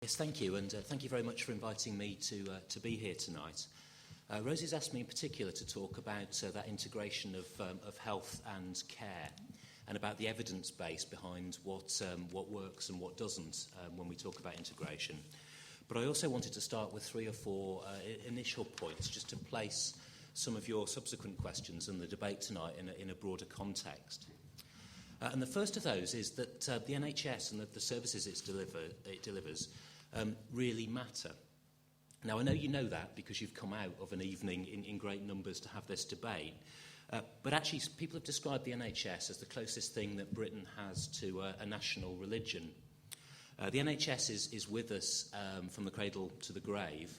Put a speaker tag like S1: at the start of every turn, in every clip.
S1: Yes, thank you, and thank you very much for inviting me to be here tonight. Rosie's asked me in particular to talk about that integration of health and care, and about the evidence base behind what works and what doesn't when we talk about integration. But I also wanted to start with 3 or 4 initial points, just to place some of your subsequent questions and the debate tonight in a broader context. And the first of those is that the NHS and the services it delivers really matter. Now, I know you know that because you've come out of an evening in great numbers to have this debate. But actually, people have described the NHS as the closest thing that Britain has to a national religion. The NHS is with us from the cradle to the grave,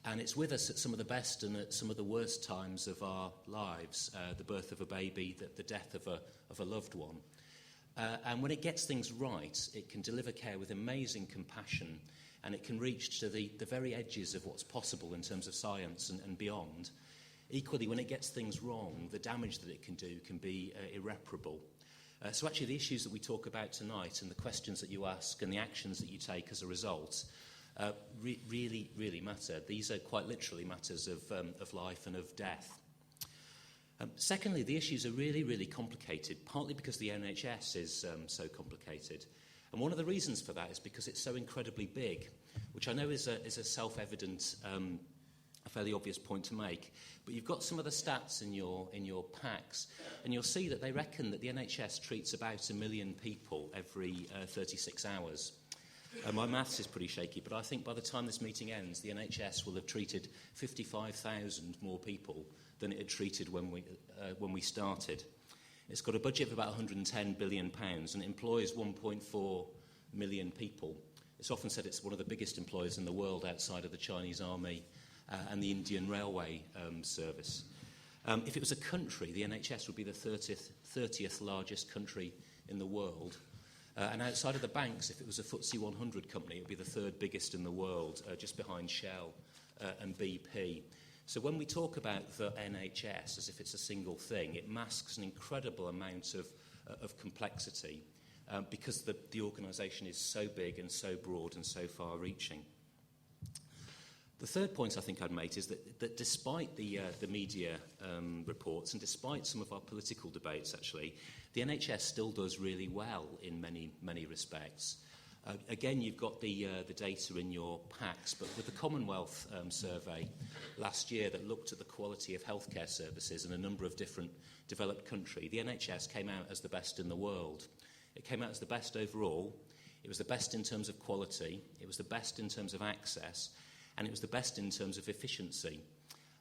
S1: and it's with us at some of the best and at some of the worst times of our lives, the birth of a baby, the death of a loved one. And when it gets things right, it can deliver care with amazing compassion, and it can reach to the very edges of what's possible in terms of science and beyond. Equally, when it gets things wrong, the damage that it can do can be irreparable. So actually, the issues that we talk about tonight and the questions that you ask and the actions that you take as a result really, really matter. These are quite literally matters of life and of death. Secondly, the issues are really, really complicated, partly because the NHS is so complicated. And one of the reasons for that is because it's so incredibly big, which I know is a self-evident, a fairly obvious point to make. But you've got some of the stats in your packs, and you'll see that they reckon that the NHS treats about 1 million people every 36 hours. My maths is pretty shaky, but I think by the time this meeting ends, the NHS will have treated 55,000 more people than it had treated when we started. It's got a budget of about £110 billion and it employs 1.4 million people. It's often said it's one of the biggest employers in the world outside of the Chinese army and the Indian railway service. If it was a country, the NHS would be the 30th largest country in the world. And outside of the banks, if it was a FTSE 100 company, it would be the 3rd biggest in the world, just behind Shell and BP. So when we talk about the NHS as if it's a single thing, it masks an incredible amount of complexity because the organisation is so big and so broad and so far-reaching. The third point I think I'd make is that despite the media reports and despite some of our political debates, actually, the NHS still does really well in many, many respects. Again, you've got the data in your packs, but with the Commonwealth survey last year that looked at the quality of healthcare services in a number of different developed countries, the NHS came out as the best in the world. It came out as the best overall. It was the best in terms of quality. It was the best in terms of access. And it was the best in terms of efficiency.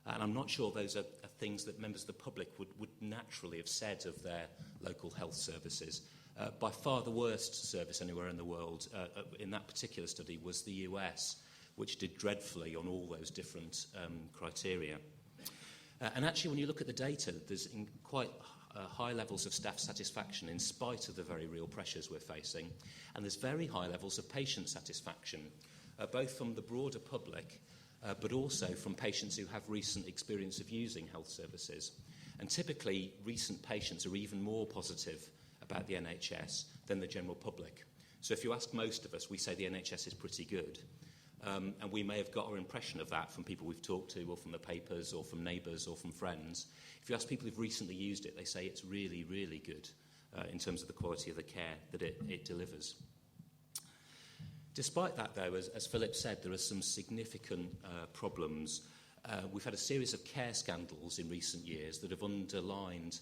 S1: And I'm not sure those are things that members of the public would naturally have said of their local health services. By far the worst service anywhere in the world in that particular study was the US, which did dreadfully on all those different criteria. And actually, when you look at the data, there's quite high levels of staff satisfaction in spite of the very real pressures we're facing. And there's very high levels of patient satisfaction, both from the broader public, but also from patients who have recent experience of using health services. And typically, recent patients are even more positive about the NHS than the general public. So if you ask most of us, we say the NHS is pretty good. And we may have got our impression of that from people we've talked to, or from the papers, or from neighbours, or from friends. If you ask people who've recently used it, they say it's really, really good in terms of the quality of the care that it delivers. Despite that, though, as Philip said, there are some significant problems. We've had a series of care scandals in recent years that have underlined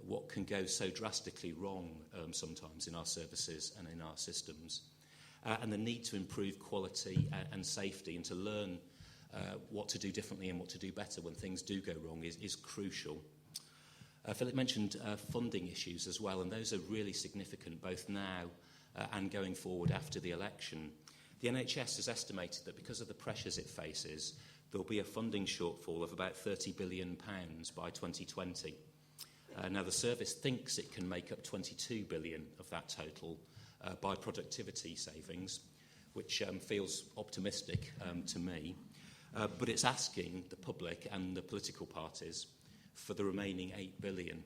S1: what can go so drastically wrong sometimes in our services and in our systems. And the need to improve quality and safety and to learn what to do differently and what to do better when things do go wrong is crucial. Philip mentioned funding issues as well, and those are really significant both now and going forward after the election. The NHS has estimated that because of the pressures it faces, there'll be a funding shortfall of about £30 billion by 2020. Now, the service thinks it can make up £22 billion of that total by productivity savings, which feels optimistic to me. But it's asking the public and the political parties for the remaining £8 billion.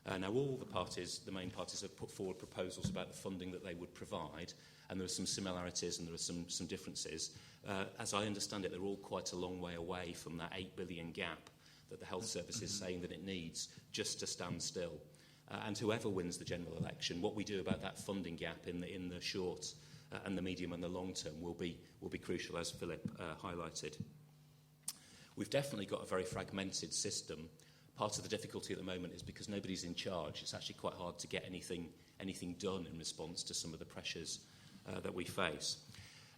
S1: Now, all the main parties have put forward proposals about the funding that they would provide, and there are some similarities and there are some differences. As I understand it, they're all quite a long way away from that 8 billion gap that the Health Service is saying that it needs just to stand still. And whoever wins the general election, what we do about that funding gap in the short and the medium and the long term will be crucial, as Philip highlighted. We've definitely got a very fragmented system. Part of the difficulty at the moment is because nobody's in charge. It's actually quite hard to get anything done in response to some of the pressures that we face.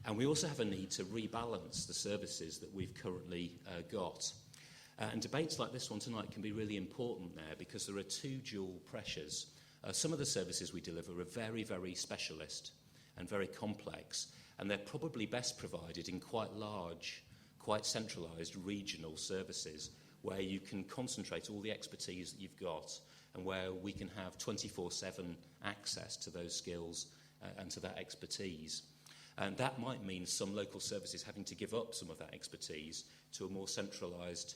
S1: And we also have a need to rebalance the services that we've currently got. And debates like this one tonight can be really important there because there are two dual pressures. Some of the services we deliver are very, very specialist and very complex, and they're probably best provided in quite large, quite centralised regional services where you can concentrate all the expertise that you've got and where we can have 24/7 access to those skills and to that expertise. And that might mean some local services having to give up some of that expertise to a more centralised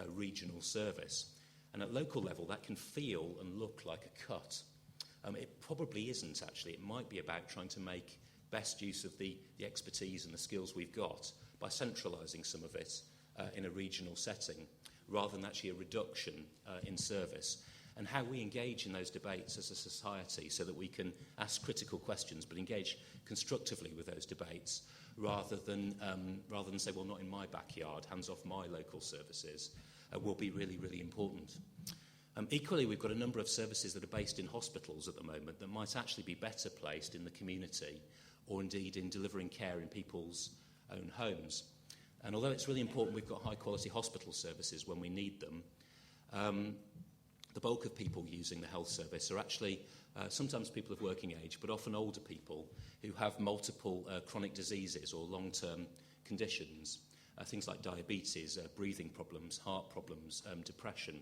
S1: regional service. And at local level, that can feel and look like a cut. It probably isn't, actually. It might be about trying to make best use of the expertise and the skills we've got by centralising some of it in a regional setting, rather than actually a reduction in service. And how we engage in those debates as a society so that we can ask critical questions but engage constructively with those debates rather than say, well, not in my backyard, hands off my local services, will be really, really important. Equally, we've got a number of services that are based in hospitals at the moment that might actually be better placed in the community or indeed in delivering care in people's own homes. And although it's really important we've got high-quality hospital services when we need them, the bulk of people using the health service are actually sometimes people of working age, but often older people who have multiple chronic diseases or long-term conditions, things like diabetes, breathing problems, heart problems, depression.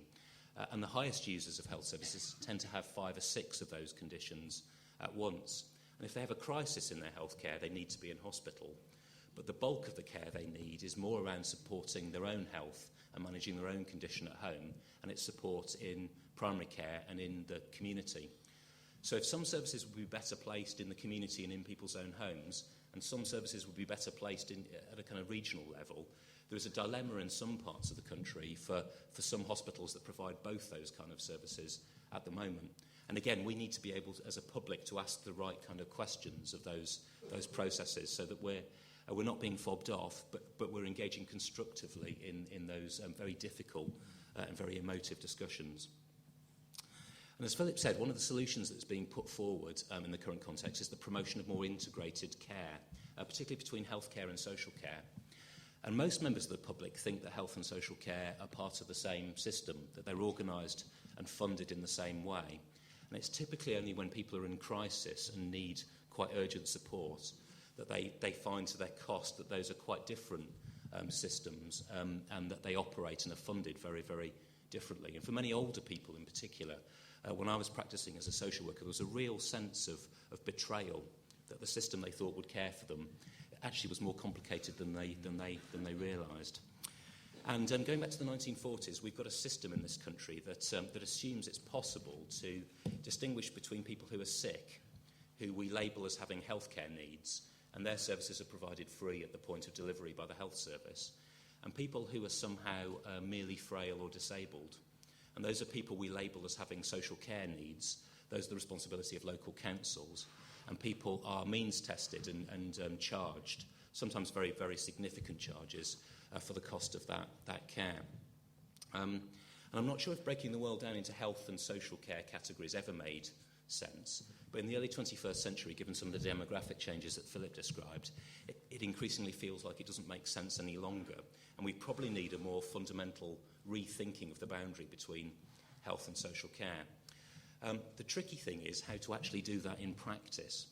S1: And the highest users of health services tend to have 5 or 6 of those conditions at once. And if they have a crisis in their healthcare, they need to be in hospital. But the bulk of the care they need is more around supporting their own health and managing their own condition at home, and its support in primary care and in the community. So if some services would be better placed in the community and in people's own homes, and some services would be better placed at a kind of regional level, there is a dilemma in some parts of the country for some hospitals that provide both those kind of services at the moment. And again, we need to be able, as a public, to ask the right kind of questions of those processes so that we're not being fobbed off, but we're engaging constructively in those very difficult and very emotive discussions. And as Philip said, one of the solutions that's being put forward in the current context is the promotion of more integrated care, particularly between healthcare and social care. And most members of the public think that health and social care are part of the same system, that they're organised and funded in the same way. And it's typically only when people are in crisis and need quite urgent support that they find to their cost that those are quite different systems and that they operate and are funded very, very differently. And for many older people in particular, when I was practising as a social worker, there was a real sense of betrayal that the system they thought would care for them actually was more complicated than they realised. And going back to the 1940s, we've got a system in this country that assumes it's possible to distinguish between people who are sick, who we label as having healthcare needs, and their services are provided free at the point of delivery by the health service, and people who are somehow merely frail or disabled. And those are people we label as having social care needs. Those are the responsibility of local councils. And people are means tested and charged, sometimes very, very significant charges for the cost of that care. And I'm not sure if breaking the world down into health and social care categories ever made sense. But in the early 21st century, given some of the demographic changes that Philip described, it increasingly feels like it doesn't make sense any longer. And we probably need a more fundamental rethinking of the boundary between health and social care. The tricky thing is how to actually do that in practice.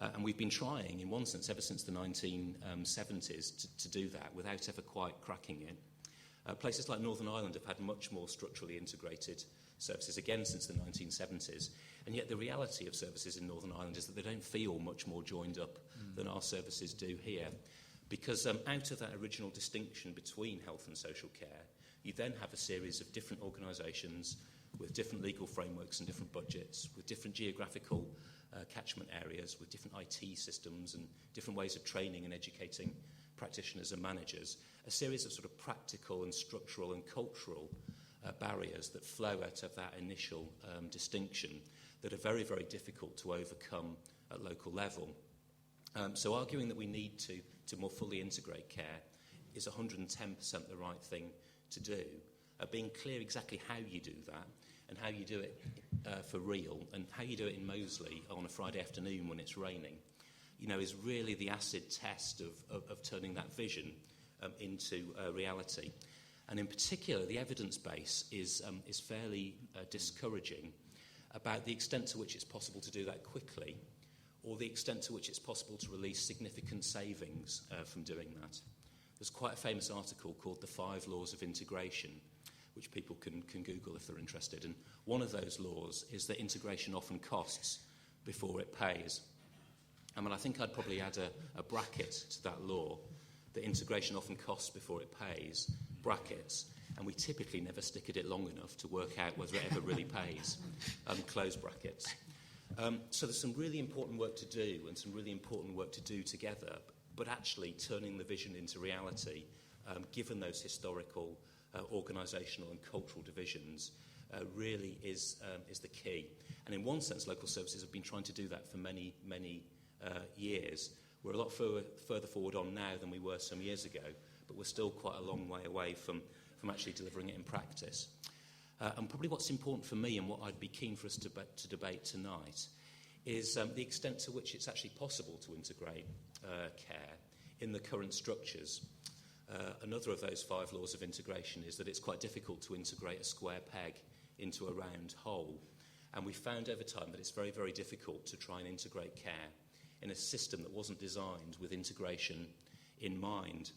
S1: And we've been trying, in one sense, ever since the 1970s to do that without ever quite cracking it. Places like Northern Ireland have had much more structurally integrated services, again since the 1970s. And yet the reality of services in Northern Ireland is that they don't feel much more joined up than our services do here. Because out of that original distinction between health and social care, you then have a series of different organisations with different legal frameworks and different budgets, with different geographical catchment areas, with different IT systems and different ways of training and educating practitioners and managers, a series of sort of practical and structural and cultural barriers that flow out of that initial distinction that are very, very difficult to overcome at local level. So arguing that we need to more fully integrate care is 110% the right thing to do. Being clear exactly how you do that and how you do it for real and how you do it in Moseley on a Friday afternoon when it's raining, is really the acid test of turning that vision into reality. And in particular, the evidence base is fairly discouraging about the extent to which it's possible to do that quickly, or the extent to which it's possible to release significant savings from doing that. There's quite a famous article called The 5 Laws of Integration, which people can Google if they're interested. And one of those laws is that integration often costs before it pays. I think I'd probably add a bracket to that law, that integration often costs before it pays, brackets, and we typically never stick at it long enough to work out whether it ever really pays, close brackets. So there's some really important work to do and some really important work to do together, but actually turning the vision into reality, given those historical, organisational and cultural divisions, really is the key. And in one sense, local services have been trying to do that for many, many years. We're a lot further forward on now than we were some years ago, but we're still quite a long way away from actually delivering it in practice. And probably what's important for me and what I'd be keen for us to debate tonight is the extent to which it's actually possible to integrate care in the current structures. Another of those 5 laws of integration is that it's quite difficult to integrate a square peg into a round hole. And we found over time that it's very, very difficult to try and integrate care in a system that wasn't designed with integration in mind.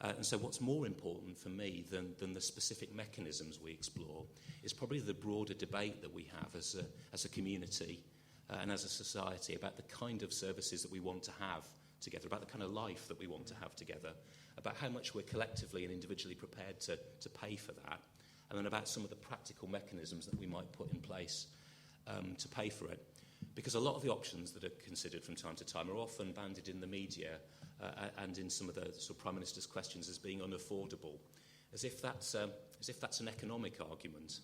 S1: And so what's more important for me than the specific mechanisms we explore is probably the broader debate that we have as a community and as a society about the kind of services that we want to have together, about the kind of life that we want to have together, about how much we're collectively and individually prepared to pay for that, and then about some of the practical mechanisms that we might put in place to pay for it. Because a lot of the options that are considered from time to time are often bandied in the media and in some of the sort of Prime Minister's questions as being unaffordable, as if that's an economic argument.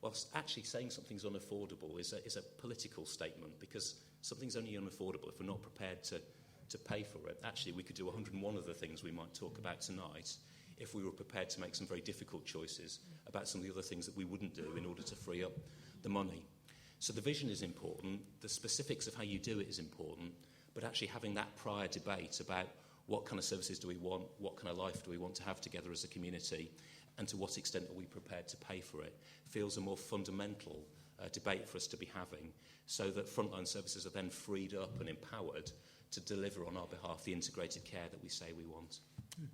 S1: Whilst actually saying something's unaffordable is a political statement, because something's only unaffordable if we're not prepared to pay for it. Actually, we could do 101 of the things we might talk about tonight if we were prepared to make some very difficult choices about some of the other things that we wouldn't do in order to free up the money. So the vision is important, the specifics of how you do it is important, but actually having that prior debate about what kind of services do we want, what kind of life do we want to have together as a community, and to what extent are we prepared to pay for it, feels a more fundamental debate for us to be having, so that frontline services are then freed up and empowered to deliver on our behalf the integrated care that we say we want.
S2: Mm-hmm.